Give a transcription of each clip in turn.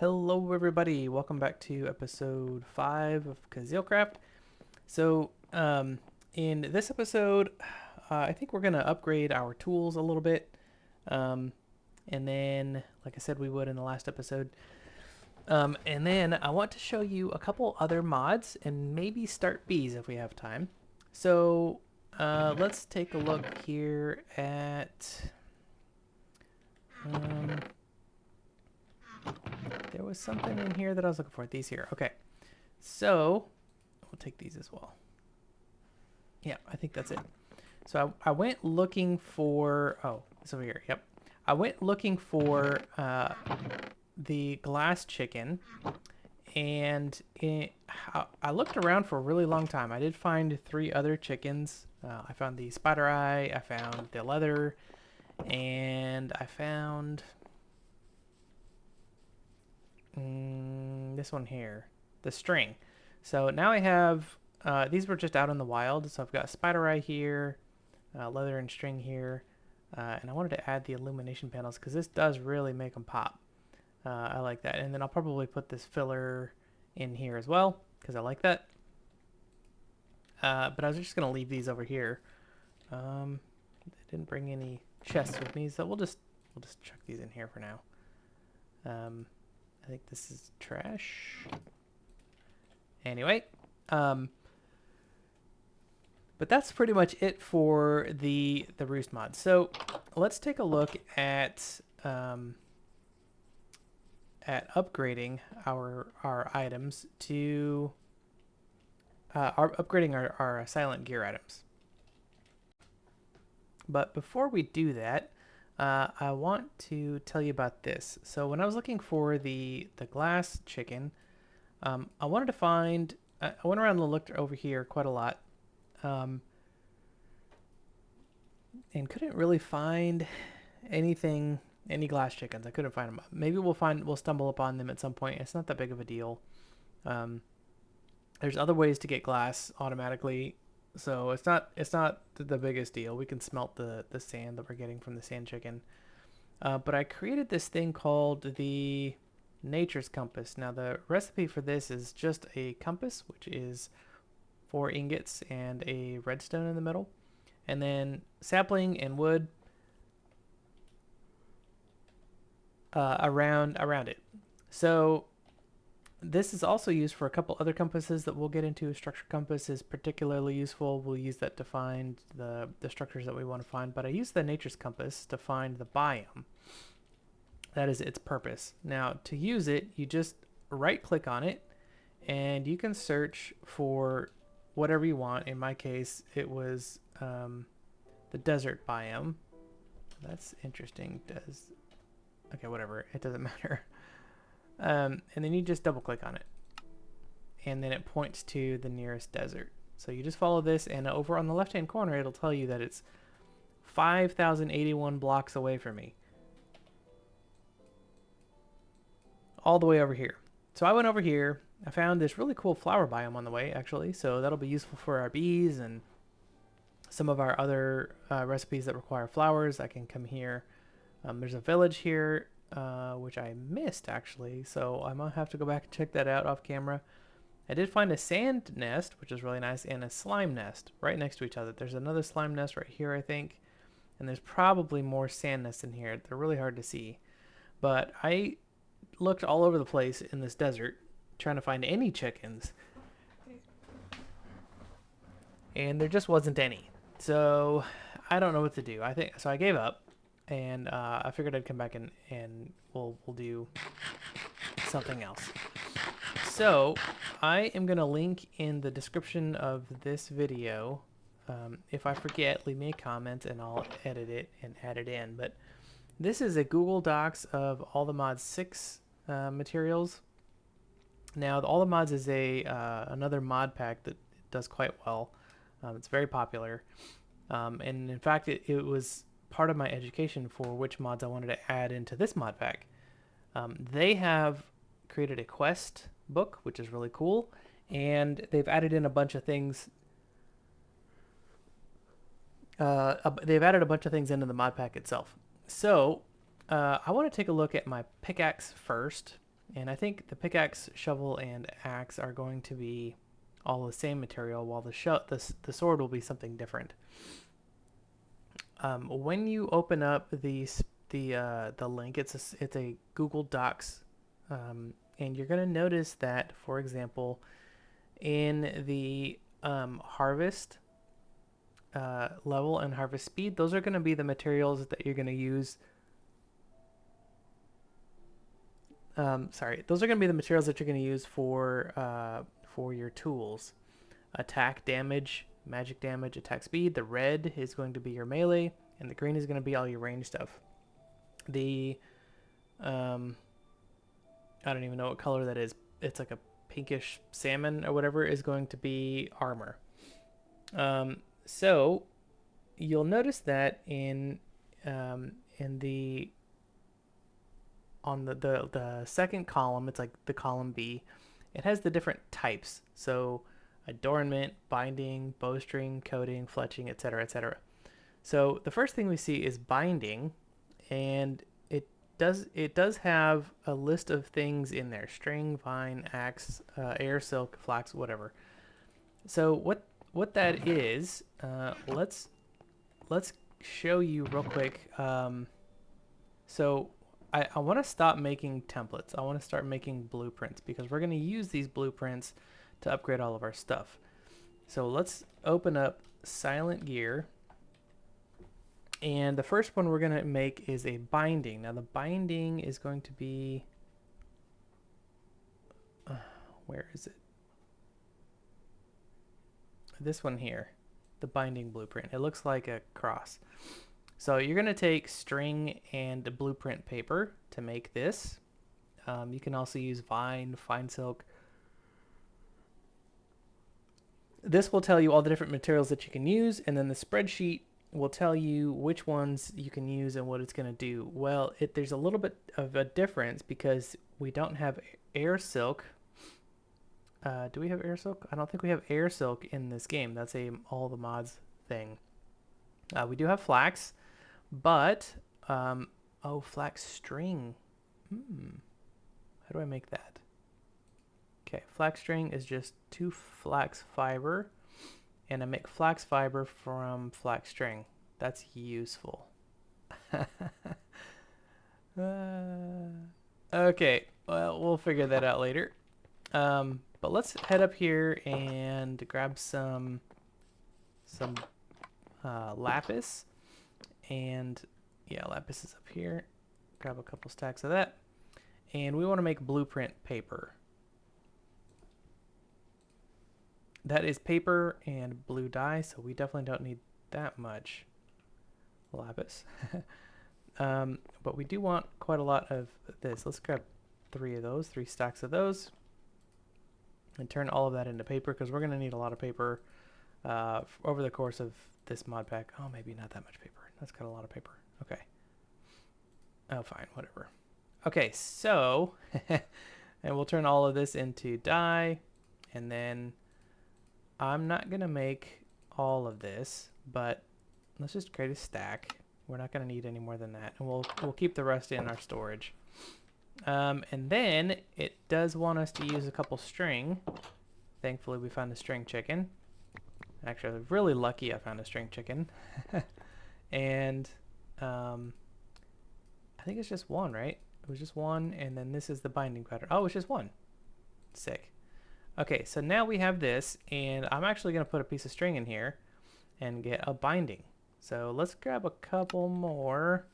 Hello everybody, welcome back to episode 5 of KuzilCraft. So, in this episode, I think we're going to upgrade our tools a little bit. And then, like I said we would in the last episode. And then I want to show you a couple other mods and maybe start bees if we have time. So, let's take a look here at... there was something in here that I was looking for. These here. Okay. So, we'll take these as well. Yeah, I think that's it. So I went looking for... Oh, it's over here. Yep. I went looking for the glass chicken. And I looked around for a really long time. I did find 3 other chickens. I found the spider eye. I found the leather. And I found... this one here, the string. So now I have these were just out in the wild, so I've got spider eye here, leather and string here, and I wanted to add the illumination panels because this does really make them pop. I like that. And then I'll probably put this filler in here as well because I like that. But I was just gonna leave these over here. I didn't bring any chests with me, so we'll just chuck these in here for now. I think this is trash. Anyway, but that's pretty much it for the roost mod. So let's take a look at upgrading our items to upgrading our silent gear items. But before we do that, I want to tell you about this. So when I was looking for the glass chicken, I wanted to find... I went around and looked over here quite a lot, and couldn't really find anything, any glass chickens. I couldn't find them. Maybe we'll stumble upon them at some point. It's not that big of a deal. There's other ways to get glass automatically. So it's not the biggest deal. We can smelt the sand that we're getting from the sand chicken. But I created this thing called the Nature's Compass. Now the recipe for this is just a compass, which is 4 ingots and a redstone in the middle. And then sapling and wood around it. So this is also used for a couple other compasses that we'll get into. A structure compass is particularly useful. We'll use that to find the structures that we want to find. But I use the Nature's Compass to find the biome. That is its purpose. Now, to use it, you just right-click on it, and you can search for whatever you want. In my case, it was the desert biome. That's interesting. Okay, whatever. It doesn't matter. And then you just double click on it, and then it points to the nearest desert. So you just follow this, and over on the left hand corner it'll tell you that it's 5,081 blocks away from me, all the way over here. So I went over here. I found this really cool flower biome on the way, actually, so that'll be useful for our bees and some of our other recipes that require flowers. I can come here. There's a village here, which I missed actually, so I might have to go back and check that out off camera. I did find a sand nest, which is really nice, and a slime nest right next to each other. There's another slime nest right here, I think, and there's probably more sand nests in here. They're really hard to see, but I looked all over the place in this desert trying to find any chickens, and there just wasn't any. So I don't know what to do. So I gave up. And I figured I'd come back and we'll do something else. So I am going to link in the description of this video. If I forget, leave me a comment and I'll edit it and add it in. But this is a Google Docs of all the mods 6 materials. Now, all the mods is another mod pack that does quite well. It's very popular. And in fact, it was part of my education for which mods I wanted to add into this mod pack. They have created a quest book, which is really cool, and they've added in a bunch of things. They've added a bunch of things into the mod pack itself. So I want to take a look at my pickaxe first, And I think the pickaxe, shovel, and axe are going to be all the same material, while the sword will be something different. When you open up the link, it's a Google Docs, and you're gonna notice that, for example, in the harvest level and harvest speed, those are gonna be the materials that you're gonna use. Sorry, those are gonna be the materials that you're gonna use for your tools. Attack damage, magic damage, attack speed. The red is going to be your melee, and the green is going to be all your range stuff. The I don't even know what color that is. It's like a pinkish salmon or whatever is going to be armor. So you'll notice that in the on the second column, it's like the column B. It has the different types. So adornment, binding, bowstring, coating, fletching, etc., etc. So the first thing we see is binding, and it does have a list of things in there: string, vine, axe, air, silk, flax, whatever. So what that is, let's show you real quick. So I want to stop making templates. I want to start making blueprints because we're going to use these blueprints to upgrade all of our stuff. So let's open up Silent Gear. And the first one we're going to make is a binding. Now the binding is going to be... where is it? This one here. The binding blueprint. It looks like a cross. So you're going to take string and blueprint paper to make this. You can also use vine, fine silk. This will tell you all the different materials that you can use, and then the spreadsheet will tell you which ones you can use and what it's going to do. Well, there's a little bit of a difference because we don't have air silk. Do we have air silk? I don't think we have air silk in this game. That's a all the mods thing. We do have flax, but oh, flax string. How do I make that? Okay, flax string is just 2 flax fiber, and I make flax fiber from flax string. That's useful. Okay, well, we'll figure that out later. But let's head up here and grab some lapis. And yeah, lapis is up here. Grab a couple stacks of that. And we want to make blueprint paper. That is paper and blue dye, so we definitely don't need that much lapis. But we do want quite a lot of this. Let's grab 3 of those, 3 stacks of those, and turn all of that into paper because we're going to need a lot of paper over the course of this mod pack. Oh, maybe not that much paper. That's got a lot of paper. Okay. Oh, fine, whatever. Okay, so, and we'll turn all of this into dye, and then I'm not going to make all of this, but let's just create a stack. We're not going to need any more than that, and we'll keep the rest in our storage. And then it does want us to use a couple string. Thankfully, we found a string chicken. Actually, I'm really lucky I found a string chicken. And I think it's just 1, right? It was just 1, and then this is the binding pattern. Oh, it's just 1. Sick. Okay, so now we have this, and I'm actually going to put a piece of string in here and get a binding. So let's grab a couple more.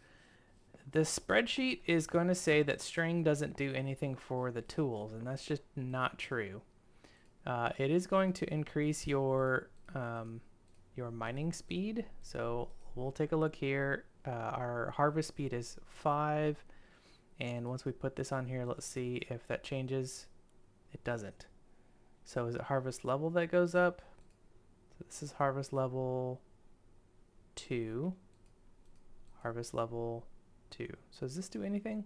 The spreadsheet is going to say that string doesn't do anything for the tools, and that's just not true. It is going to increase your mining speed. So we'll take a look here. Our harvest speed is 5, and once we put this on here, let's see if that changes. It doesn't. So is it harvest level that goes up? So this is harvest level 2. Harvest level 2. So does this do anything?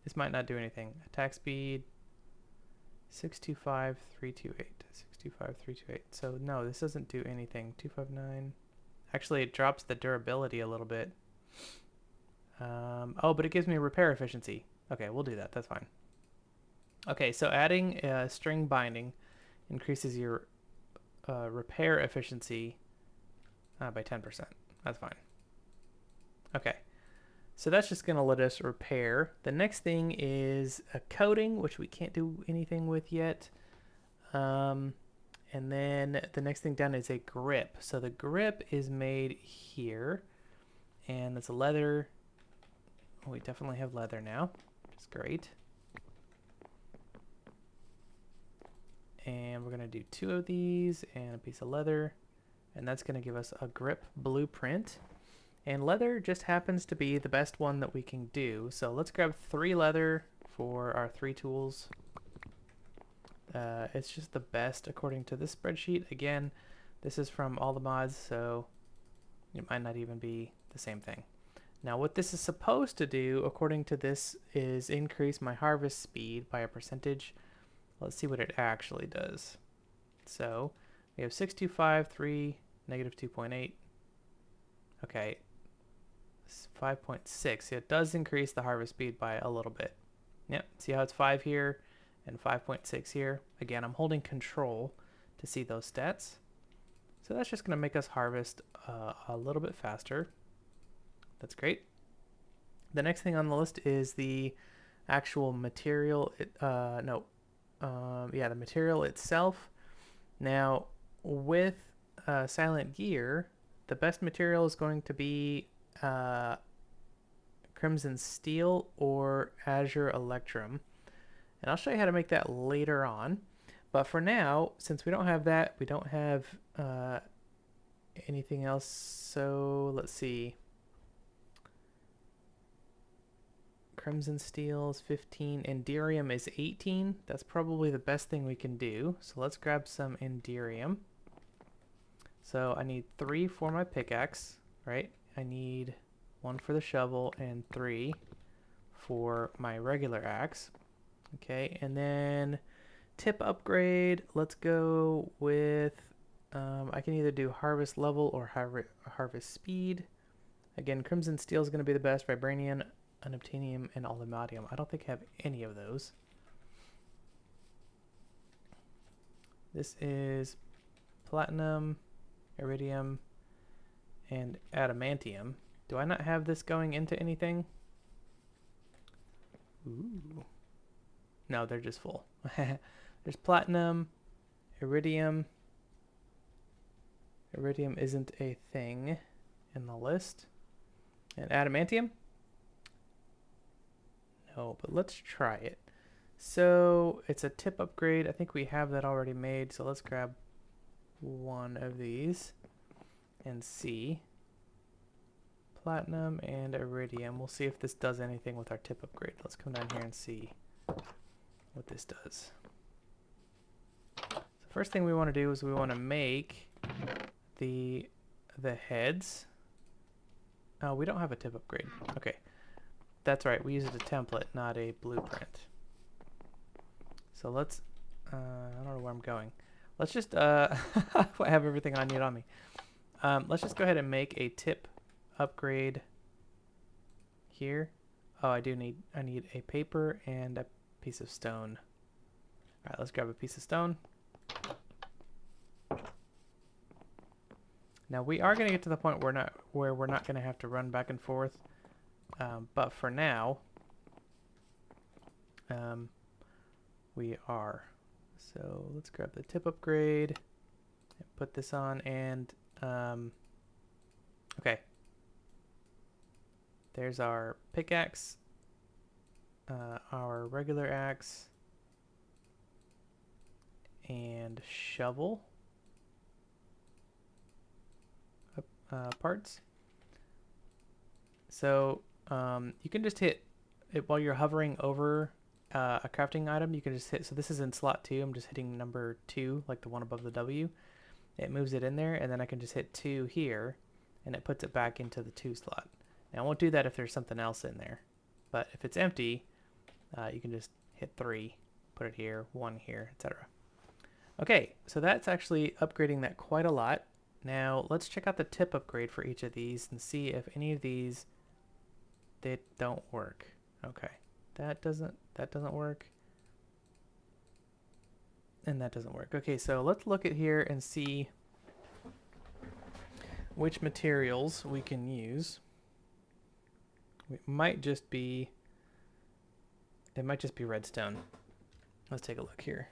This might not do anything. Attack speed 625, 328. 625, 328. So no, this doesn't do anything. 259. Actually, it drops the durability a little bit. Oh, but it gives me repair efficiency. Okay, we'll do that. That's fine. Okay, so adding string binding increases your repair efficiency by 10%. That's fine. Okay, so that's just going to let us repair. The next thing is a coating, which we can't do anything with yet. And then the next thing down is a grip. So the grip is made here, and it's a leather. We definitely have leather now, which is great. And we're going to do 2 of these and a piece of leather, and that's going to give us a grip blueprint. And leather just happens to be the best one that we can do. So let's grab 3 leather for our 3 tools. It's just the best according to this spreadsheet. Again, this is from all the mods, so it might not even be the same thing. Now what this is supposed to do, according to this, is increase my harvest speed by a percentage. Let's see what it actually does. So we have 625, 3, negative 2.8. Okay, 5.6. It does increase the harvest speed by a little bit. Yep, see how it's 5 here and 5.6 here. Again, I'm holding control to see those stats. So that's just going to make us harvest a little bit faster. That's great. The next thing on the list is the actual material. The material itself. Now, with Silent Gear, the best material is going to be Crimson Steel or Azure Electrum. And I'll show you how to make that later on. But for now, since we don't have that, we don't have anything else. So let's see. Crimson Steel is 15. Enderium is 18. That's probably the best thing we can do. So let's grab some Enderium. So I need 3 for my pickaxe, right? I need 1 for the shovel and 3 for my regular axe. Okay, and then tip upgrade, let's go with, I can either do harvest level or harvest speed. Again, Crimson Steel is going to be the best, Vibranium, Unobtainium, and Aluminium. I don't think I have any of those. This is Platinum, Iridium, and Adamantium. Do I not have this going into anything? Ooh. No, they're just full. There's Platinum, Iridium. Iridium isn't a thing in the list. And Adamantium? No, but let's try it. So it's a tip upgrade. I think we have that already made. So let's grab 1 of these and see. Platinum and Iridium. We'll see if this does anything with our tip upgrade. Let's come down here and see what this does. So first thing we want to do is we want to make the heads. Oh, we don't have a tip upgrade. Okay. That's right, we used a template, not a blueprint. So let's, I don't know where I'm going. Let's just, I have everything I need on me. Let's just go ahead and make a tip upgrade here. Oh, I need a paper and a piece of stone. All right, let's grab a piece of stone. Now we are going to get to the point where we're not going to have to run back and forth. But for now, we are. So let's grab the tip upgrade and put this on, and okay. There's our pickaxe, our regular axe, and shovel parts. So you can just hit it while you're hovering over a crafting item. You can just hit, so this is in slot 2. I'm just hitting number 2, like the one above the W. It moves it in there, and then I can just hit 2 here, and it puts it back into the 2 slot. Now I won't do that if there's something else in there, but if it's empty, you can just hit 3, put it here, 1 here, etc. Okay, so that's actually upgrading that quite a lot. Now let's check out the tip upgrade for each of these and see if any of these, they don't work. Okay, that doesn't work. And that doesn't work. Okay, so let's look at here and see which materials we can use. It might just be redstone. Let's take a look here.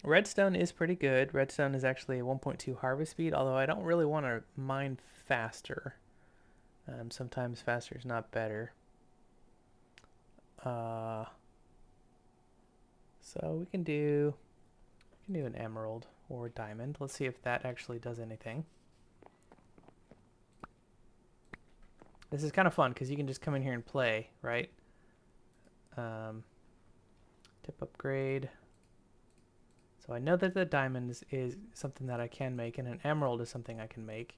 Redstone is pretty good. Redstone is actually a 1.2 harvest speed, although I don't really want to mine faster. Sometimes faster is not better. So we can do an emerald or a diamond. Let's see if that actually does anything. This is kind of fun because you can just come in here and play, right? Tip upgrade. So I know that the diamond is something that I can make, and an emerald is something I can make.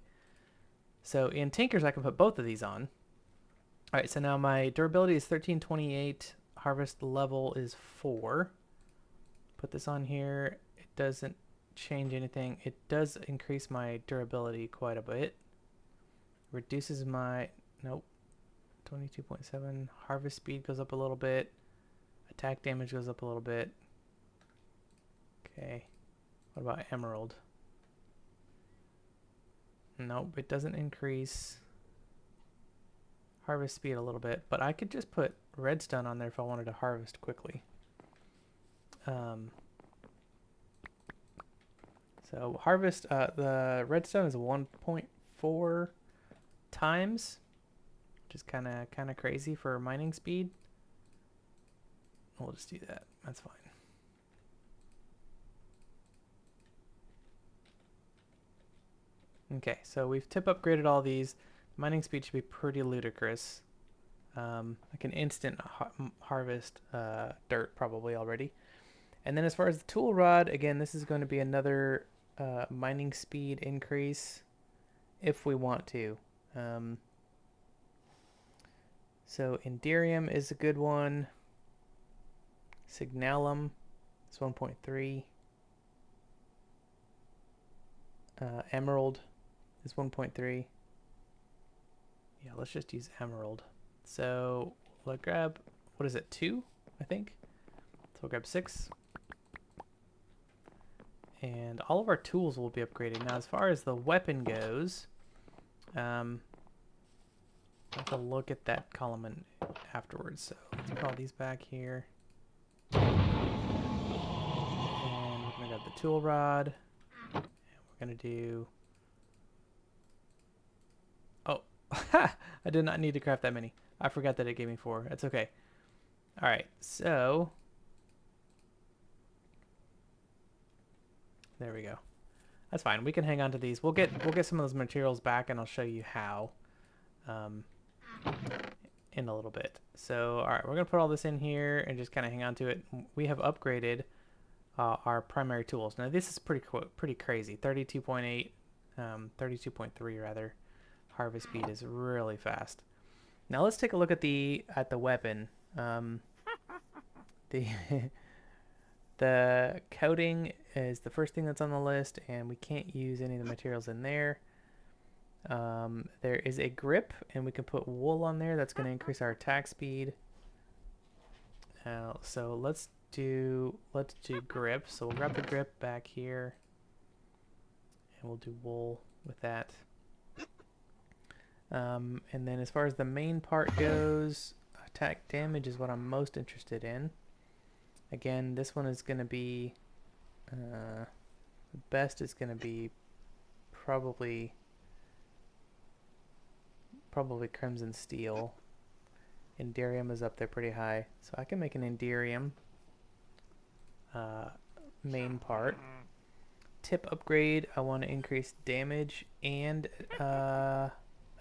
So in Tinkers, I can put both of these on. All right, so now my durability is 1328. Harvest level is 4. Put this on here. It doesn't change anything. It does increase my durability quite a bit. Reduces my, nope, 22.7. Harvest speed goes up a little bit. Attack damage goes up a little bit. Okay, what about emerald? Nope, it doesn't increase harvest speed a little bit, but I could just put redstone on there if I wanted to harvest quickly. So harvest, the redstone is 1.4 times, which is kind of crazy for mining speed. We'll just do that. That's fine. Okay, so we've tip upgraded all these. Mining speed should be pretty ludicrous. I can instant harvest dirt probably already. And then as far as the tool rod, again, this is going to be another mining speed increase if we want to. So Inderium is a good one. Signalum is 1.3. Emerald is 1.3. Yeah, let's just use emerald. So we'll grab, what is it, 2, I think? So we'll grab 6. And all of our tools will be upgraded. Now, as far as the weapon goes, I'll have to look at that column afterwards. So let's put all these back here. And we're going to grab the tool rod. And we're going to do... Oh, I did not need to craft that many. I forgot that it gave me 4. That's okay. All right, so... There we go. That's fine. We can hang on to these. We'll get some of those materials back, and I'll show you how in a little bit. So, all right, we're gonna put all this in here and just kind of hang on to it. We have upgraded our primary tools. Now this is pretty crazy. 32.8, 32.3 rather. Harvest speed is really fast. Now let's take a look at the weapon. The coating is the first thing that's on the list, and we can't use any of the materials in there. There is a grip, and we can put wool on there. That's going to increase our attack speed. So let's do grip. So we'll grab the grip back here, and we'll do wool with that. And then as far as the main part goes, attack damage is what I'm most interested in. Again, this one is going to be, the best is going to be probably Crimson Steel. Inderium is up there pretty high. So I can make an Inderium main part. Tip upgrade, I want to increase damage and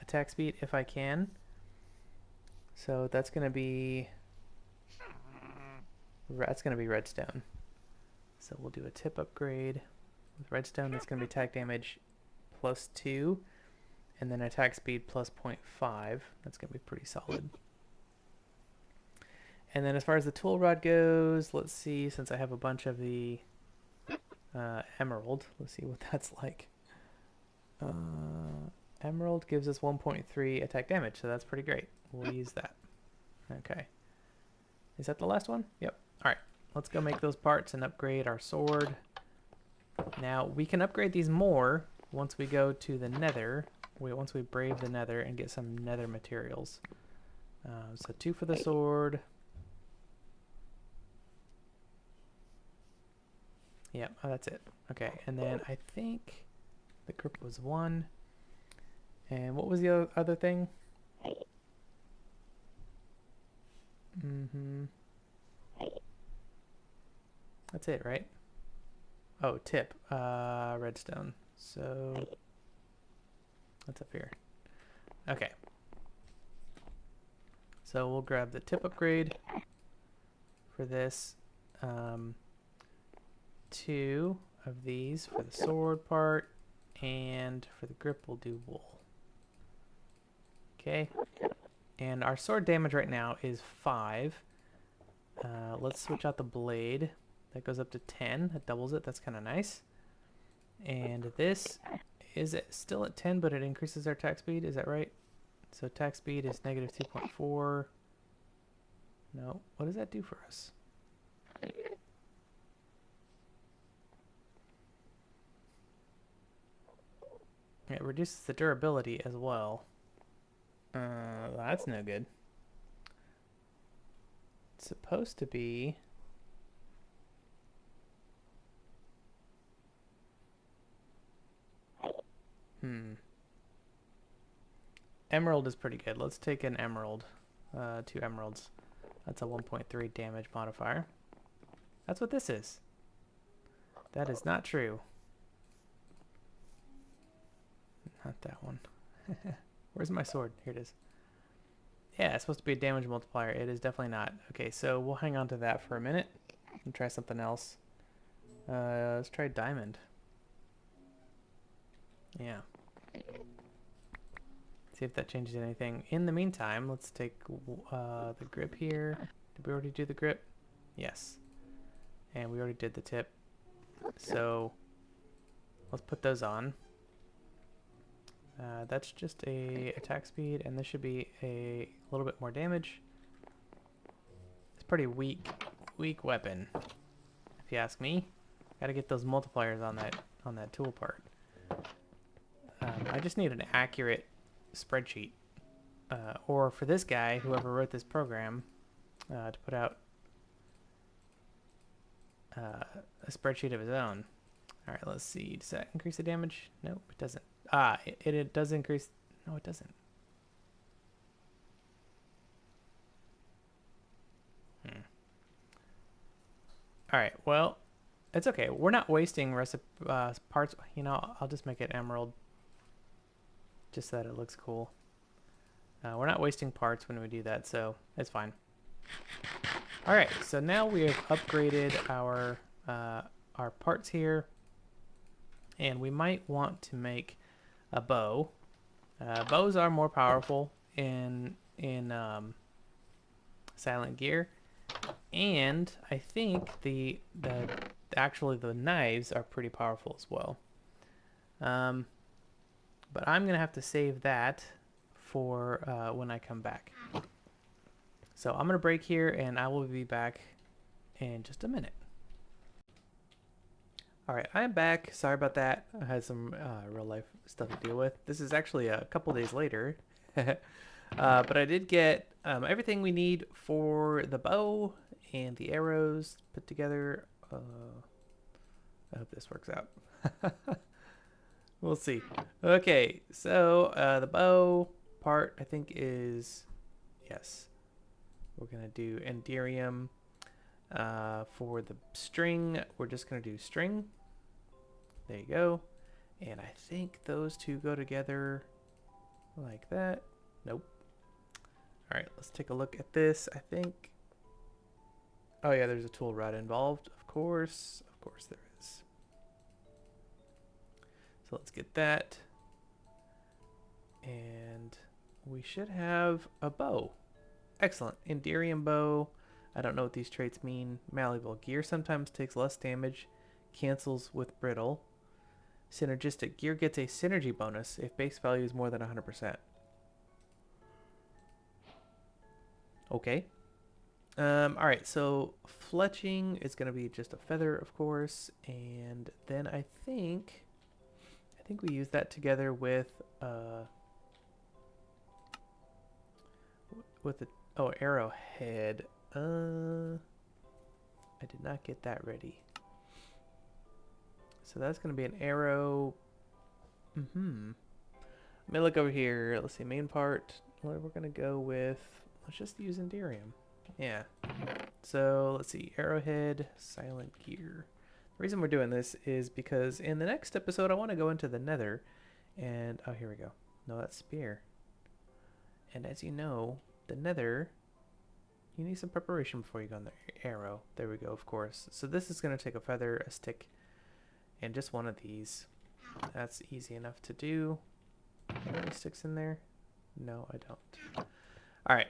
attack speed if I can. So that's going to be... That's going to be redstone. So we'll do a tip upgrade with redstone. That's going to be attack damage +2, and then attack speed +0.5. That's going to be pretty solid. And then as far as the tool rod goes, let's see, since I have a bunch of the emerald, let's see what that's like. Emerald gives us 1.3 attack damage, so that's pretty great. We'll use that. Okay. Is that the last one? Yep. All right. let's go make those parts and upgrade our sword. Now, we can upgrade these more once we go to the nether. Once we brave the nether and get some nether materials. So 2 for the sword. Yep, oh, that's it. Okay, and then I think the grip was 1. And what was the other thing? That's it, right? Oh, tip. Redstone. So that's up here. Okay. So we'll grab the tip upgrade for this. 2 of these for the sword part, and for the grip we'll do wool. Okay. And our sword damage right now is 5. Let's switch out the blade. That goes up to 10. That doubles it. That's kind of nice. And this is still at 10, but it increases our attack speed. Is that right? So attack speed is negative 2.4. No. What does that do for us? It reduces the durability as well. That's no good. It's supposed to be... Emerald is pretty good. Let's take an emerald. 2 emeralds. That's a 1.3 damage modifier. That's what this is. That is not true. Not that one. Where's my sword? Here it is. Yeah, it's supposed to be a damage multiplier. It is definitely not. Okay, so we'll hang on to that for a minute and try something else. Let's try diamond. Yeah. See if that changes anything. In the meantime, let's take the grip here. Did we already do the grip? Yes. And we already did the tip. So let's put those on. That's just a attack speed, and this should be a little bit more damage. It's pretty weak weapon, if you ask me. Got to get those multipliers on that tool part. I just need an accurate spreadsheet, or for this guy, whoever wrote this program, to put out a spreadsheet of his own. All right, let's see. Does that increase the damage? Nope, it doesn't. It does increase. No, it doesn't. All right, well, it's okay. We're not wasting parts. You know, I'll just make it emerald, just so that it looks cool. We're not wasting parts when we do that, so it's fine. All right, so now we have upgraded our parts here, and we might want to make a bow. Bows are more powerful in Silent Gear, and I think actually the knives are pretty powerful as well. But I'm gonna have to save that for when I come back. So I'm gonna break here, and I will be back in just a minute. Alright, I'm back. Sorry about that. I had some real life stuff to deal with. This is actually a couple days later. But I did get everything we need for the bow and the arrows put together. I hope this works out. We'll see. Okay, so the bow part, I think, is... Yes. We're going to do Enderium. For the string, we're just going to do string. There you go. And I think those two go together like that. Nope. All right, let's take a look at this. I think... Oh yeah, there's a tool rod involved. Of course there is. So let's get that. And we should have a bow. Excellent. Enderium bow. I don't know what these traits mean. Malleable gear sometimes takes less damage. Cancels with brittle. Synergistic gear gets a synergy bonus if base value is more than 100%. Okay. All right, so fletching is going to be just a feather, of course, and then I think we use that together with the arrowhead. I did not get that ready. So that's going to be an arrow. Let me look over here. Let's see, main part. We're going to go with, let's just use Enderium. Yeah. So let's see, arrowhead, silent gear. The reason we're doing this is because in the next episode I want to go into the nether and, oh, here we go. No, that's spear. And as you know, the nether, you need some preparation before you go on the arrow. There we go, of course. So this is going to take a feather, a stick, and just one of these. That's easy enough to do. Are there any sticks in there? No, I don't. All right.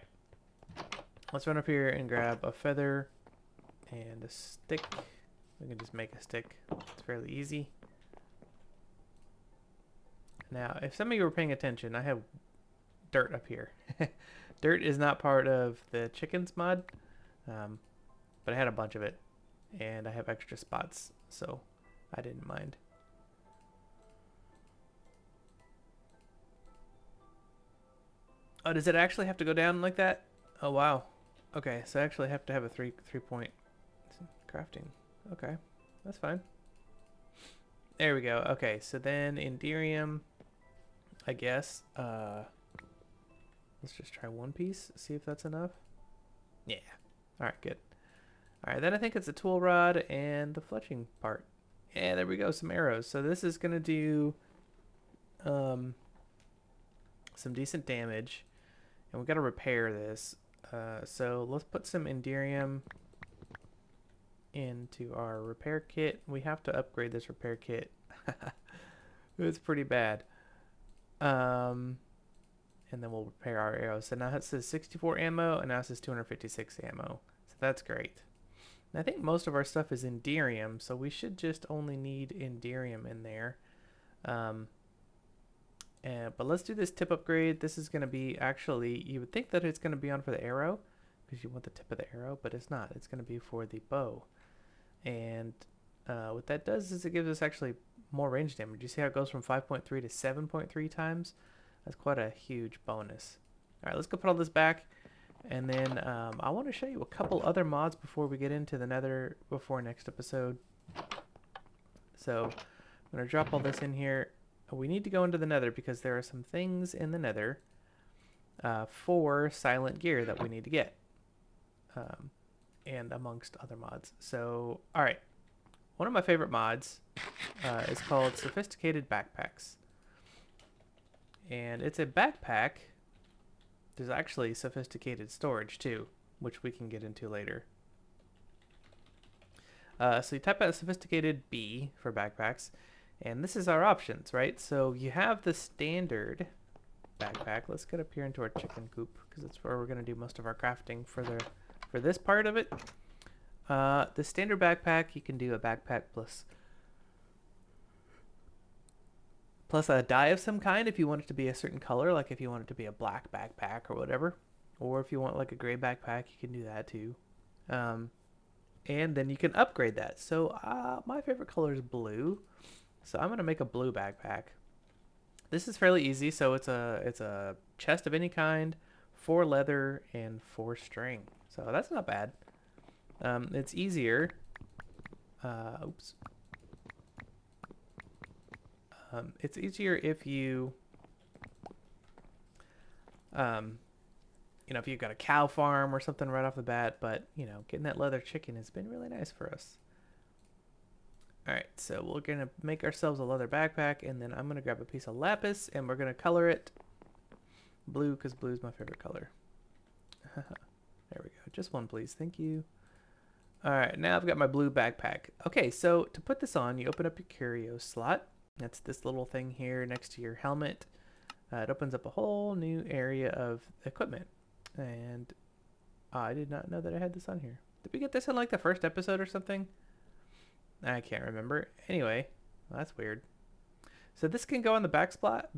Let's run up here and grab a feather and a stick. We can just make a stick. It's fairly easy. Now, if some of you were paying attention, I have dirt up here. Dirt is not part of the chickens mod, but I had a bunch of it, and I have extra spots, so I didn't mind. Oh, does it actually have to go down like that? Oh, wow. Okay, so I actually have to have a three-point crafting. Okay, that's fine. There we go. Okay, so then Enderium, I guess. Let's just try one piece, see if that's enough. Yeah. All right, good. All right, then I think it's a tool rod and the fletching part. Yeah, there we go, some arrows. So this is gonna do some decent damage, and we got to repair this. So let's put some Enderium into our repair kit. We have to upgrade this repair kit. It's pretty bad. And then we'll repair our arrows. So now it says 64 ammo, and now it says 256 ammo. So that's great. And I think most of our stuff is Enderium, so we should just only need Enderium in there. But let's do this tip upgrade. This is going to be actually, you would think that it's going to be on for the arrow, because you want the tip of the arrow, but it's not. It's going to be for the bow. And what that does is it gives us actually more range damage. You see how it goes from 5.3 to 7.3 times? That's quite a huge bonus. All right, let's go put all this back. And then I want to show you a couple other mods before we get into the nether before next episode. So I'm going to drop all this in here. We need to go into the nether because there are some things in the nether for silent gear that we need to get. And amongst other mods. So, all right. One of my favorite mods is called Sophisticated Backpacks. And it's a backpack. There's actually sophisticated storage too, which we can get into later. So you type out sophisticated B for backpacks, and this is our options, right? So you have the standard backpack. Let's get up here into our chicken coop because that's where we're going to do most of our crafting for this part of it. The standard backpack, you can do a backpack plus a dye of some kind if you want it to be a certain color, like if you want it to be a black backpack or whatever, or if you want like a gray backpack, you can do that too. And then you can upgrade that. So my favorite color is blue, so I'm gonna make a blue backpack. This is fairly easy. So it's a chest of any kind, 4 leather and 4 string. So that's not bad. It's easier. Oops. It's easier if you, if you've got a cow farm or something right off the bat, but, getting that leather chicken has been really nice for us. All right, so we're going to make ourselves a leather backpack, and then I'm going to grab a piece of lapis, and we're going to color it blue, because blue is my favorite color. There we go. Just one, please. Thank you. All right, now I've got my blue backpack. Okay, so to put this on, you open up your curio slot. That's this little thing here next to your helmet. It opens up a whole new area of equipment. And I did not know that I had this on here. Did we get this in like the first episode or something? I can't remember. Anyway, well, that's weird. So this can go on the back spot.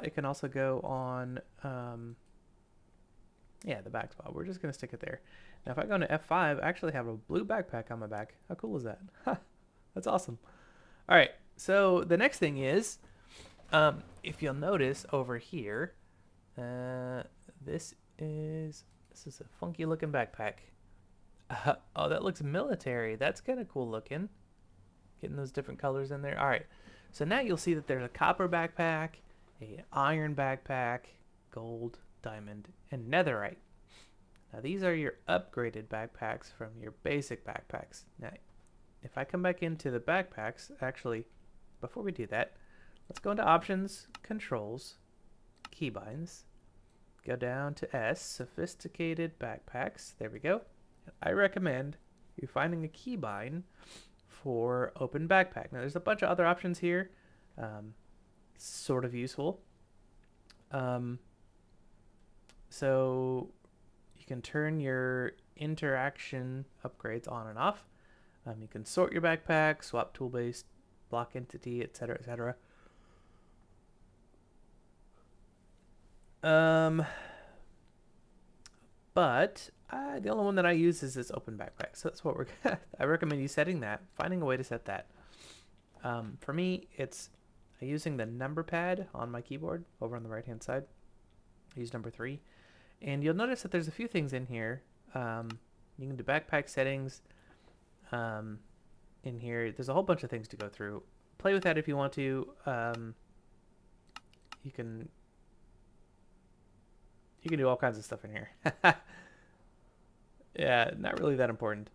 It can also go on, the back spot. We're just going to stick it there. Now if I go into F5, I actually have a blue backpack on my back. How cool is that? That's awesome. All right, so the next thing is, if you'll notice over here, this is a funky looking backpack. Oh, that looks military. That's kind of cool looking. Getting those different colors in there. All right, so now you'll see that there's a copper backpack, a iron backpack, gold, diamond, and netherite. Now these are your upgraded backpacks from your basic backpacks. Now, if I come back into the backpacks, actually, before we do that, let's go into options, controls, keybinds, go down to S, sophisticated backpacks. There we go. I recommend you finding a keybind for open backpack. Now there's a bunch of other options here, sort of useful. So you can turn your interaction upgrades on and off. You can sort your backpack, swap tool-based, block entity, etc., etc. But the only one that I use is this open backpack, so that's what we're. I recommend you setting that, finding a way to set that. For me, it's using the number pad on my keyboard over on the right-hand side. I use number 3, and you'll notice that there's a few things in here. You can do backpack settings. In here, there's a whole bunch of things to go through. Play with that if you want to. You can do all kinds of stuff in here. Yeah, not really that important.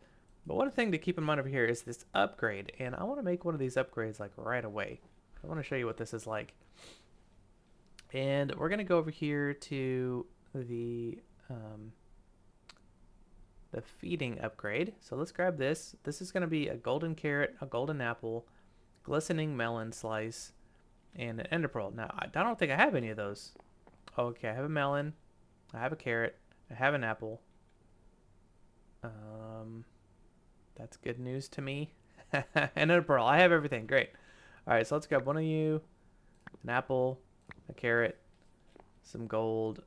But one thing to keep in mind over here is this upgrade, and I want to make one of these upgrades like right away. I want to show you what this is like. And we're going to go over here to the feeding upgrade. So let's grab this. This is going to be a golden carrot, a golden apple, glistening melon slice, and an ender pearl. Now, I don't think I have any of those. Okay, I have a melon, I have a carrot, I have an apple. That's good news to me. And a pearl. I have everything. Great. All right, so let's grab one of you, an apple, a carrot, some gold.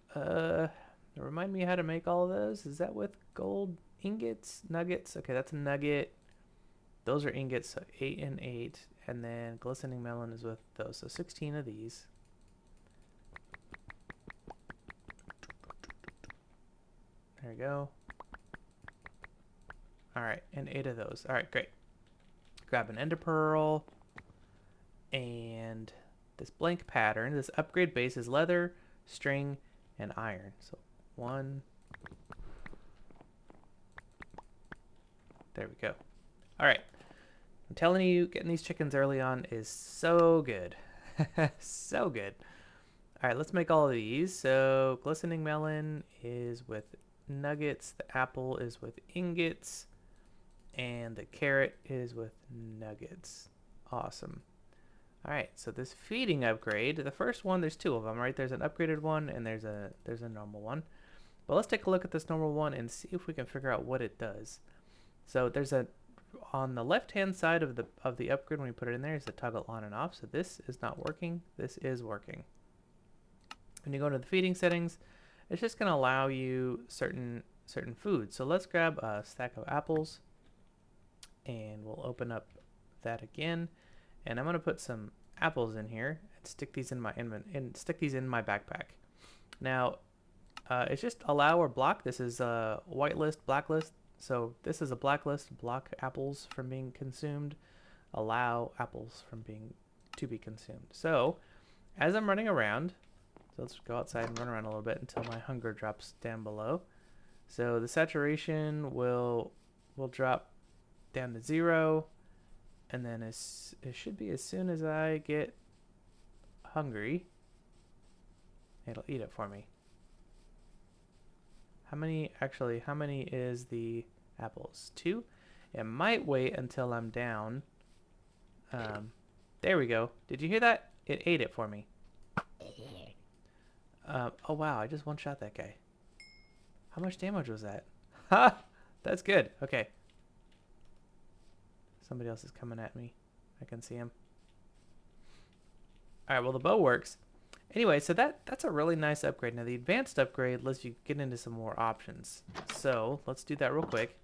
Remind me how to make all of those. Is that with gold ingots, nuggets? Okay, that's a nugget. Those are ingots, so 8 and 8. And then glistening melon is with those, so 16 of these. There we go. All right, and 8 of those. All right, great. Grab an ender pearl and this blank pattern. This upgrade base is leather, string, and iron. So 1. There we go. All right. I'm telling you, getting these chickens early on is so good. So good. All right, let's make all of these. So glistening melon is with nuggets. The apple is with ingots. And the carrot is with nuggets. Awesome. All right, so this feeding upgrade, the first one, there's 2 of them, right? There's an upgraded one and there's a normal one. But let's take a look at this normal one and see if we can figure out what it does. So there's on the left-hand side of the upgrade when we put it in there is a toggle on and off. So this is not working. This is working. When you go into the feeding settings, it's just going to allow you certain foods. So let's grab a stack of apples. And we'll open up that again, and I'm going to put some apples in here and stick these in my backpack. Now, it's just allow or block. This is a whitelist, blacklist. So this is a blacklist. Block apples from being consumed. Allow apples from to be consumed. So, as I'm running around, so let's go outside and run around a little bit until my hunger drops down below. So the saturation will drop down to 0, and then it should be as soon as I get hungry, it'll eat it for me. How many is the apples? 2. It might wait until I'm down. There we go. Did you hear that? It ate it for me. Oh wow, I just one-shot that guy. How much damage was that? Ha! That's good. Okay. Somebody else is coming at me. I can see him. All right, well, the bow works. Anyway, so that's a really nice upgrade. Now the advanced upgrade lets you get into some more options. So let's do that real quick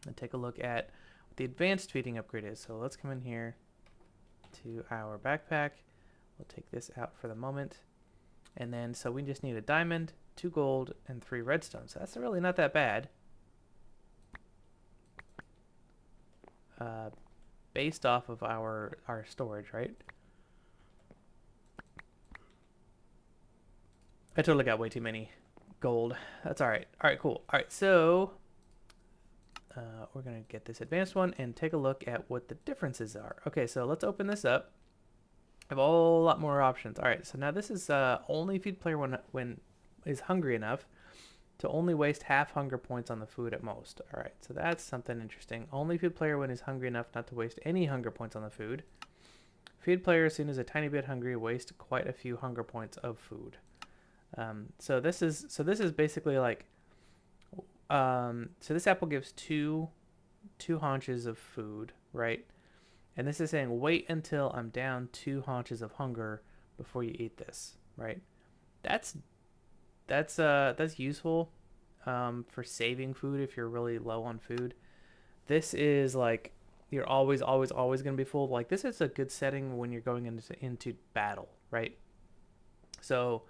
and take a look at what the advanced feeding upgrade is. So let's come in here to our backpack. We'll take this out for the moment. And then, so we just need a diamond, 2 gold, and 3 redstone. So that's really not that bad. Based off of our storage, right? I totally got way too many gold. That's all right. All right, cool. All right, so we're going to get this advanced one and take a look at what the differences are. Okay, so let's open this up. I have a whole lot more options. All right, so now this is only feed player when is hungry enough to only waste half hunger points on the food at most. All right, so that's something interesting. Only feed player when is hungry enough not to waste any hunger points on the food. Feed player as soon as a tiny bit hungry waste quite a few hunger points of food. So this is basically like so this apple gives two haunches of food, right? And this is saying wait until I'm down 2 haunches of hunger before you eat this, right? That's useful for saving food if you're really low on food. This is like you're always going to be full. Like this is a good setting when you're going into battle, right? So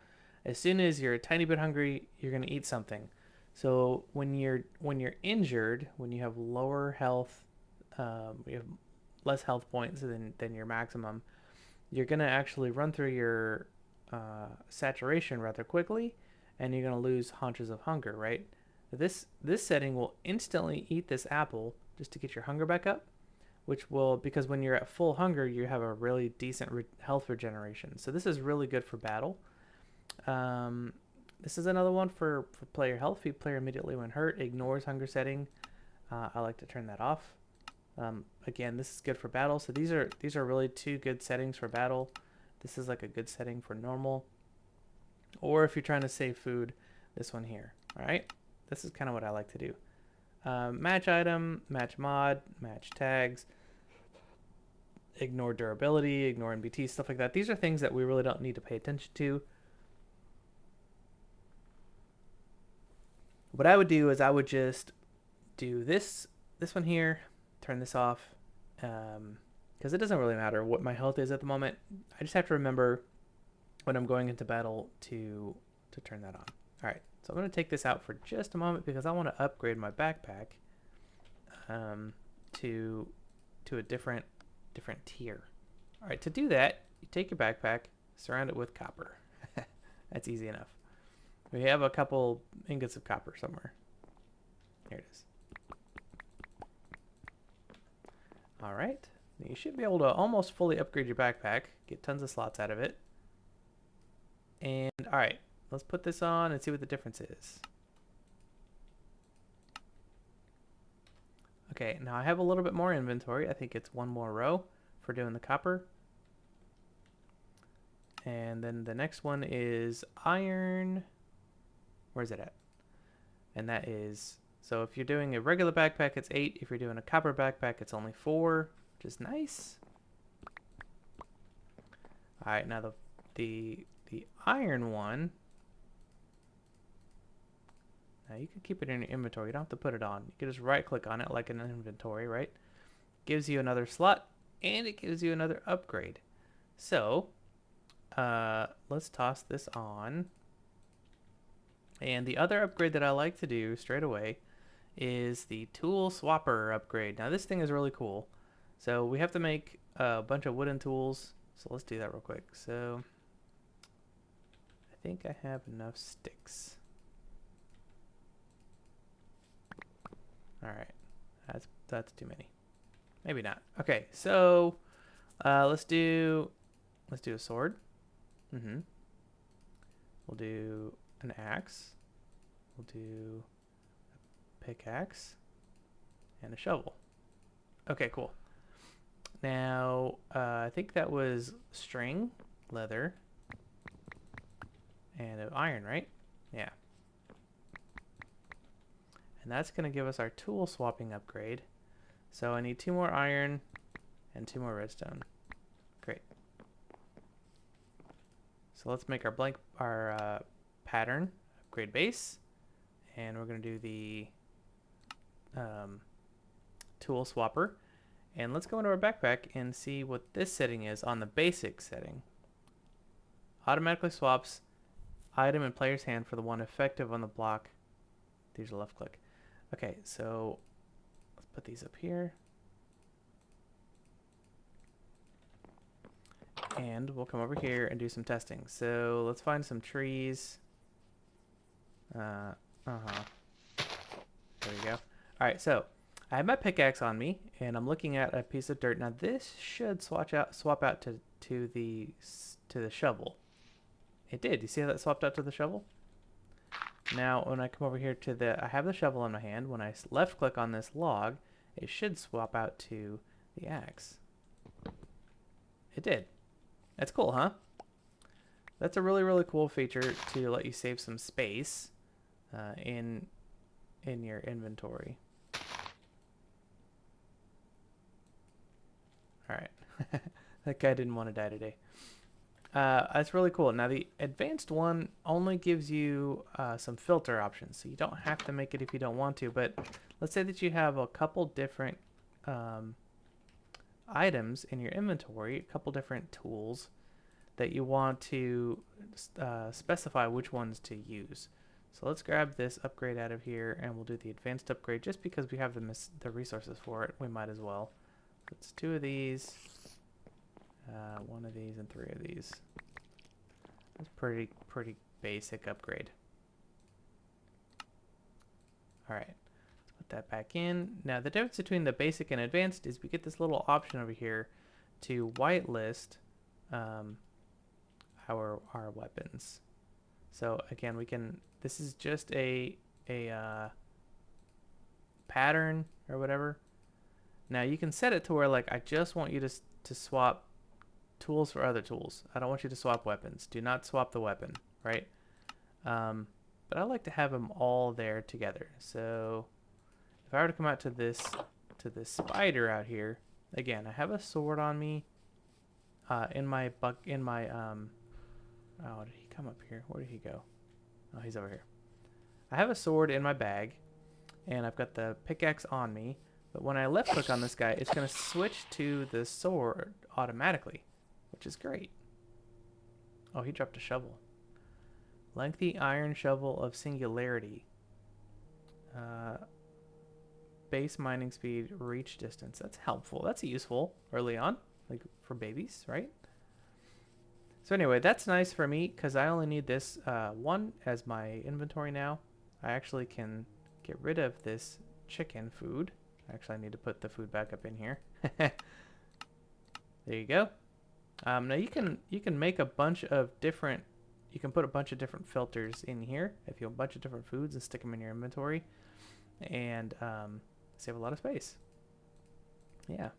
as soon as you're a tiny bit hungry, you're going to eat something. So when you're injured, when you have lower health, you have less health points than your maximum, you're going to actually run through your saturation rather quickly, and you're going to lose haunches of hunger, right? This setting will instantly eat this apple just to get your hunger back up, which will, because when you're at full hunger, you have a really decent health regeneration. So this is really good for battle. This is another one for player health. Feed player immediately when hurt, ignores hunger setting. I like to turn that off. Again, this is good for battle. So these are really 2 good settings for battle. This is like a good setting for normal. Or if you're trying to save food, this one here. All right, this is kind of what I like to do. Match item, match mod, match tags, ignore durability, ignore NBT, stuff like that. These are things that we really don't need to pay attention to. What I would do is I would just do this one here, turn this off, because it doesn't really matter what my health is at the moment. I just have to remember when I'm going into battle to turn that on. All right, so I'm going to take this out for just a moment because I want to upgrade my backpack to a different tier. All right, to do that, you take your backpack, surround it with copper. That's easy enough. We have a couple ingots of copper somewhere. Here it is. All right. You should be able to almost fully upgrade your backpack, get tons of slots out of it. And all right, let's put this on and see what the difference is. Okay, now I have a little bit more inventory. I think it's 1 more row for doing the copper. And then the next one is iron. Where's it at? And that is, so if you're doing a regular backpack, it's 8. If you're doing a copper backpack, it's only 4, which is nice. All right, now the iron one, now you can keep it in your inventory. You don't have to put it on. You can just right click on it like an inventory, right? Gives you another slot and it gives you another upgrade. So let's toss this on. And the other upgrade that I like to do straight away is the tool swapper upgrade. Now this thing is really cool. So we have to make a bunch of wooden tools. So let's do that real quick. So I think I have enough sticks. All right, that's too many. Maybe not. Okay, so let's do a sword. We'll do an axe. We'll do a pickaxe and a shovel. Okay, cool. Now I think that was string, leather, and iron, right? Yeah. And that's going to give us our tool swapping upgrade. So I need 2 more iron and 2 more redstone. Great. So let's make our pattern upgrade base, and we're gonna do the tool swapper, and let's go into our backpack and see what this setting is on the basic setting. Automatically swaps item in player's hand for the one effective on the block. There's a left click. Okay, so let's put these up here. And we'll come over here and do some testing. So let's find some trees. There we go. All right, so I have my pickaxe on me, and I'm looking at a piece of dirt. Now this should swap out to the shovel. It did. You see how that swapped out to the shovel? Now when I come over here to I have the shovel in my hand. When I left click on this log, it should swap out to the axe. It did. That's cool, huh? That's a really, really cool feature to let you save some space in your inventory. All right. That guy didn't want to die today. That's really cool. Now the advanced one only gives you some filter options, so you don't have to make it if you don't want to. But let's say that you have a couple different items in your inventory, a couple different tools that you want to specify which ones to use. So let's grab this upgrade out of here, and we'll do the advanced upgrade just because we have the resources for it. We might as well. It's 2 of these, 1 of these, and 3 of these. That's pretty basic upgrade. All right, let's put that back in. Now the difference between the basic and advanced is we get this little option over here to whitelist our weapons. So again, we can. This is just a pattern or whatever. Now you can set it to where like I just want you to swap tools for other tools. I don't want you to swap weapons. Do not swap the weapon, right? But I like to have them all there together. So if I were to come out to this spider out here, again, I have a sword on me. Oh, did he come up here? Where did he go? Oh, he's over here. I have a sword in my bag, and I've got the pickaxe on me. But when I left click on this guy, it's going to switch to the sword automatically, which is great. Oh, he dropped a shovel. Lengthy iron shovel of singularity. Base mining speed, reach distance. That's helpful. That's useful early on, like for babies, right? So anyway, that's nice for me because I only need this one as my inventory now. I actually can get rid of this chicken food. Actually, I need to put the food back up in here. There you go. Now you can make a bunch of different. You can put a bunch of different filters in here if you have a bunch of different foods and stick them in your inventory, and save a lot of space. Yeah.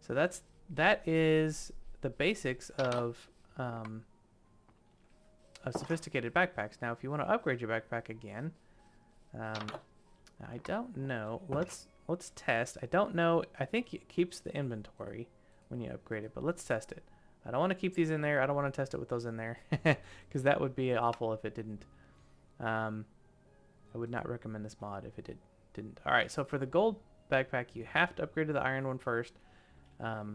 So that is the basics of sophisticated backpacks. Now, if you want to upgrade your backpack again, I don't know. Let's test. I don't know. I think it keeps the inventory when you upgrade it, but let's test it. I don't want to keep these in there. I don't want to test it with those in there because that would be awful if it didn't. I would not recommend this mod if it didn't. All right, so for the gold backpack, you have to upgrade to the iron one first. So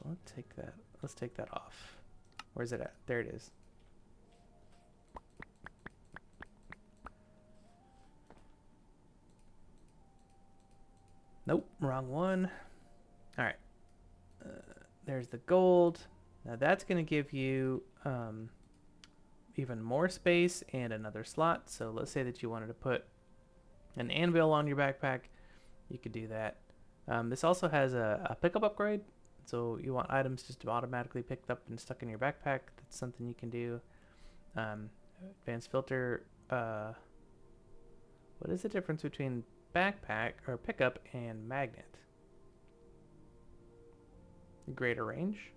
let's take that. Let's take that off. Where's it at? There it is. Nope, wrong one. All right. There's the gold. Now that's going to give you even more space and another slot. So let's say that you wanted to put an anvil on your backpack. You could do that. This also has a pickup upgrade. So you want items just to automatically picked up and stuck in your backpack. That's something you can do. Advanced filter. What is the difference between backpack or pickup and magnet? Greater range.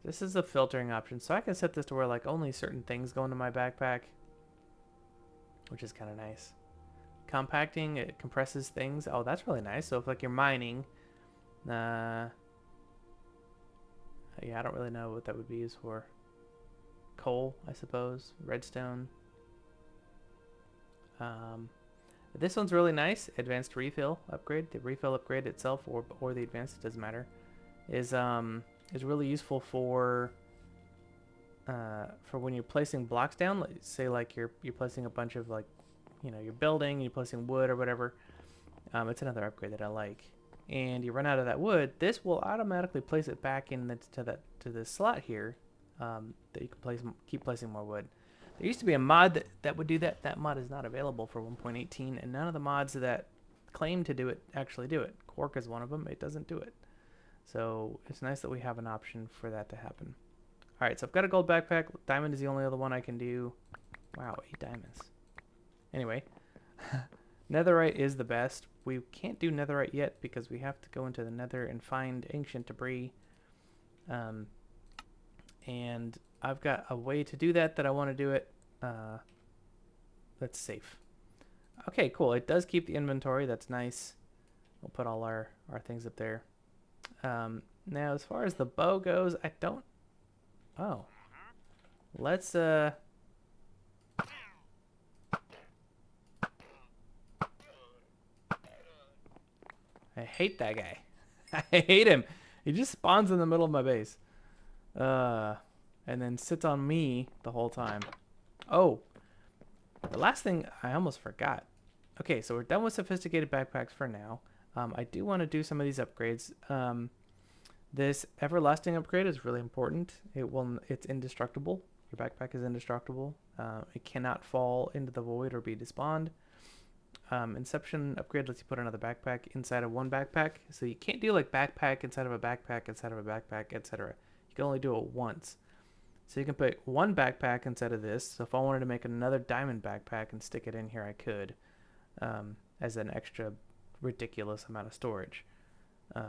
This is the filtering option, so I can set this to where like only certain things go into my backpack, which is kind of nice. Compacting, it compresses things. Oh, that's really nice. So if like you're mining, Yeah, I don't really know what that would be used for. Coal, I suppose. Redstone. This one's really nice. Advanced refill upgrade. The refill upgrade itself, or the advanced, it doesn't matter, is really useful for when you're placing blocks down. Say like you're placing a bunch of, like, you know, you're building, you're placing wood or whatever. It's another upgrade that I like. And you run out of that wood, this will automatically place it back in to this slot here, that you can keep placing more wood. There used to be a mod that would do that. That mod is not available for 1.18, and none of the mods that claim to do it actually do it. Quark is one of them. It doesn't do it. So it's nice that we have an option for that to happen. All right, so I've got a gold backpack. Diamond is the only other one I can do. Wow, 8 diamonds. Anyway, netherite is the best. We can't do netherite yet because we have to go into the nether and find ancient debris. And I've got a way to do that I want to do it. That's safe. Okay, cool. It does keep the inventory. That's nice. We'll put all our things up there. Now, as far as the bow goes, I don't... Oh. Let's... I hate that guy. I hate him. He just spawns in the middle of my base. And then sits on me the whole time. Oh, the last thing I almost forgot. Okay, so we're done with sophisticated backpacks for now. I do want to do some of these upgrades. This everlasting upgrade is really important. It's indestructible. Your backpack is indestructible. It cannot fall into the void or be despawned. Inception upgrade lets you put another backpack inside of one backpack. So you can't do like backpack inside of a backpack inside of a backpack, etc. You can only do it once. So you can put one backpack instead of this. So if I wanted to make another diamond backpack and stick it in here, I could, as an extra ridiculous amount of storage. You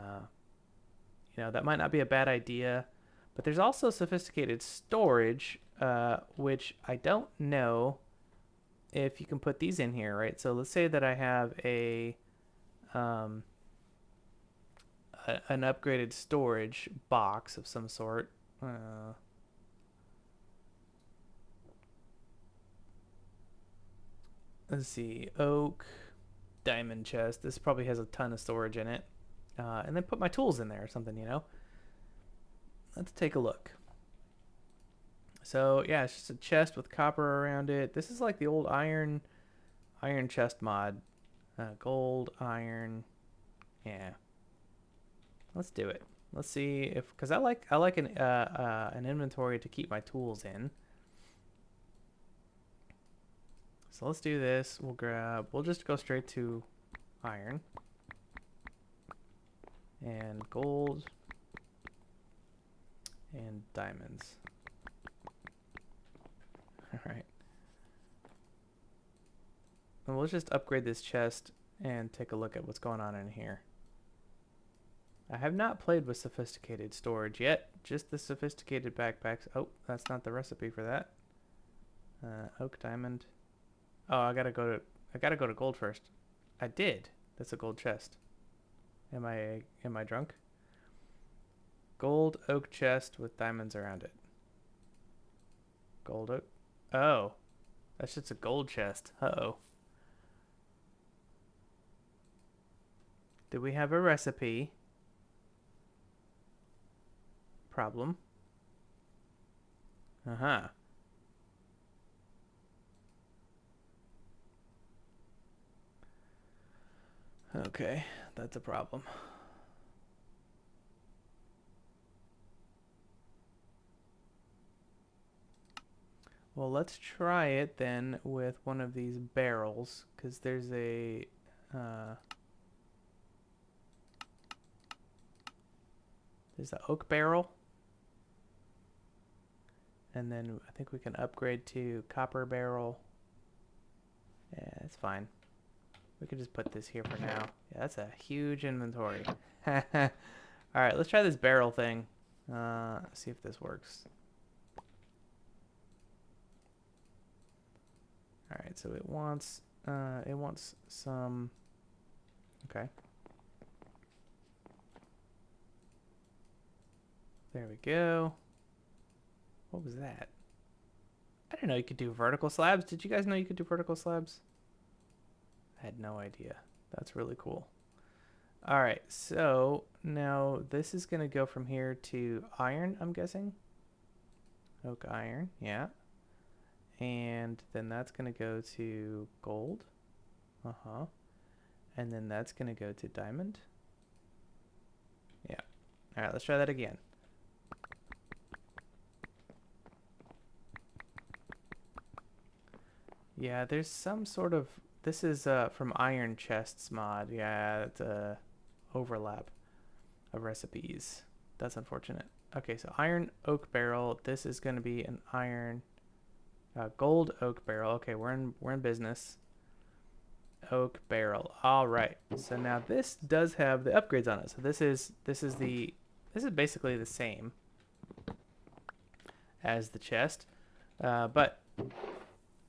know, that might not be a bad idea, but there's also sophisticated storage, which I don't know if you can put these in here, right? So let's say that I have an upgraded storage box of some sort. Let's see, oak, diamond chest. This probably has a ton of storage in it. And then put my tools in there or something, you know? Let's take a look. So yeah, it's just a chest with copper around it. This is like the old iron chest mod. Gold, iron, yeah. Let's do it. Let's see if, because I like an inventory to keep my tools in. So let's do this. We'll just go straight to iron and gold and diamonds. All right. And we'll just upgrade this chest and take a look at what's going on in here. I have not played with sophisticated storage yet, just the sophisticated backpacks. Oh, that's not the recipe for that. Oak, diamond. Oh, I gotta go to gold first. I did. That's a gold chest. Am I drunk? Gold oak chest with diamonds around it. Gold oak. Oh, that's just a gold chest. Uh-oh. Do we have a recipe? Problem. Uh-huh. Okay, that's a problem. Well, let's try it then with one of these barrels, because there's a there's the oak barrel, and then I think we can upgrade to copper barrel. Yeah, it's fine. We could just put this here for now. Yeah, that's a huge inventory. All right, let's try this barrel thing. See if this works. All right, so it wants some. Okay. There we go. What was that? I didn't know you could do vertical slabs. Did you guys know you could do vertical slabs? I had no idea. That's really cool. All right, so now this is going to go from here to iron, I'm guessing. Oak iron, yeah. And then that's going to go to gold. Uh-huh. And then that's going to go to diamond. Yeah. All right, let's try that again. Yeah, there's some sort of... This is from Iron Chests mod. Yeah, it's a overlap of recipes. That's unfortunate. Okay, so iron oak barrel. This is going to be an iron gold oak barrel. Okay, we're in business. Oak barrel. All right. So now this does have the upgrades on it. So this is basically the same as the chest, but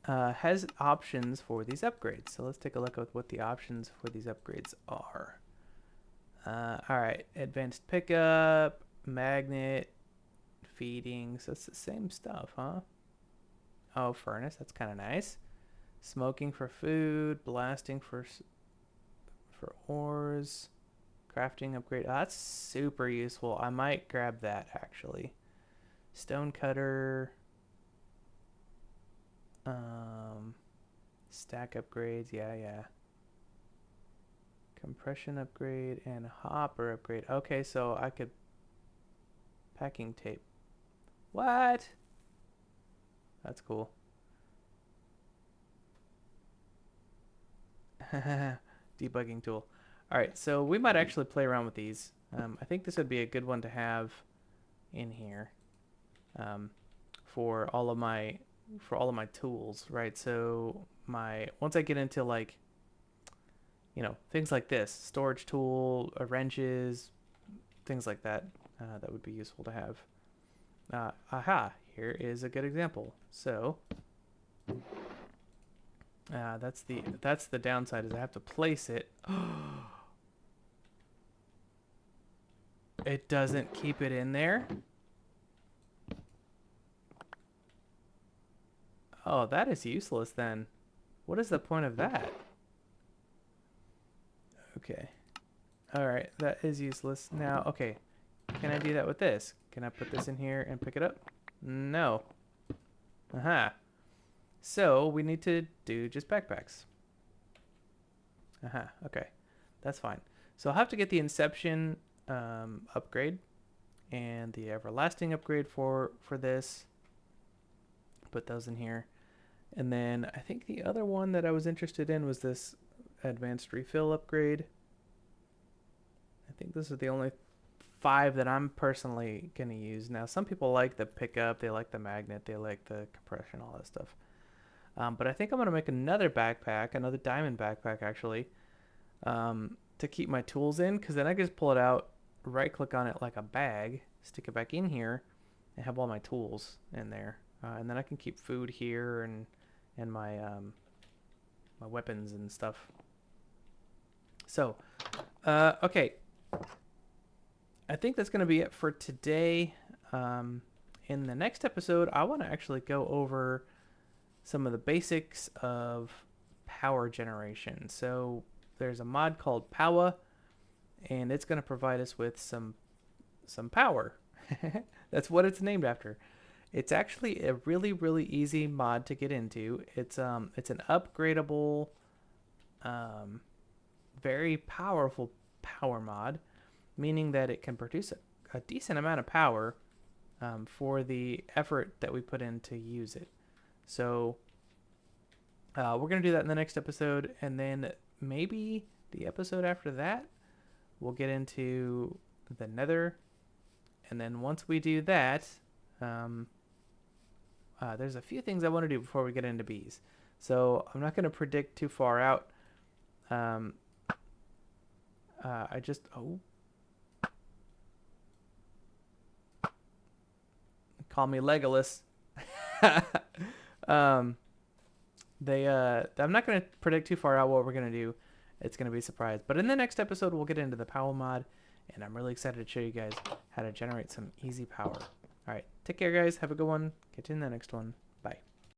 has options for these upgrades. So let's take a look at what the options for these upgrades are. All right, advanced pickup, magnet, feeding. So it's the same stuff, huh? Oh, furnace. That's kind of nice. Smoking for food, blasting for ores, crafting upgrade. Oh, that's super useful. I might grab that actually. Stone cutter. Stack upgrades. Yeah. Compression upgrade and hopper upgrade. Okay, so I could packing tape. What? That's cool. Debugging tool. All right, so we might actually play around with these. I think this would be a good one to have in here for all of my tools, right? So once I get into like, you know, things like this, storage tool, wrenches, things like that, that would be useful to have. Aha, here is a good example. So that's the downside, is I have to place it. It doesn't keep it in there. Oh, that is useless then. What is the point of that? Okay. All right, that is useless. Now, okay. Can I do that with this? Can I put this in here and pick it up? No. Aha. So we need to do just backpacks. Aha, okay. That's fine. So I'll have to get the Inception upgrade and the Everlasting upgrade for this. Put those in here. And then I think the other one that I was interested in was this Advanced Refill upgrade. I think those are the only 5 that I'm personally going to use. Now, some people like the pickup, they like the magnet, they like the compression, all that stuff. But I think I'm going to make another backpack, another diamond backpack actually, to keep my tools in, because then I can just pull it out, right click on it like a bag, stick it back in here, and have all my tools in there. And then I can keep food here and my my weapons and stuff. So, okay. I think that's going to be it for today. In the next episode, I want to actually go over some of the basics of power generation. So there's a mod called Power, and it's going to provide us with some power. That's what it's named after. It's actually a really, really easy mod to get into. It's an upgradable, very powerful power mod, meaning that it can produce a decent amount of power for the effort that we put in to use it. So we're going to do that in the next episode, and then maybe the episode after that, we'll get into the Nether. And then once we do that, there's a few things I want to do before we get into bees. So I'm not going to predict too far out. Call me Legolas. I'm not going to predict too far out what we're going to do. It's going to be a surprise. But in the next episode, we'll get into the Powell mod, and I'm really excited to show you guys how to generate some easy power. All right, take care, guys. Have a good one. Catch you in the next one. Bye.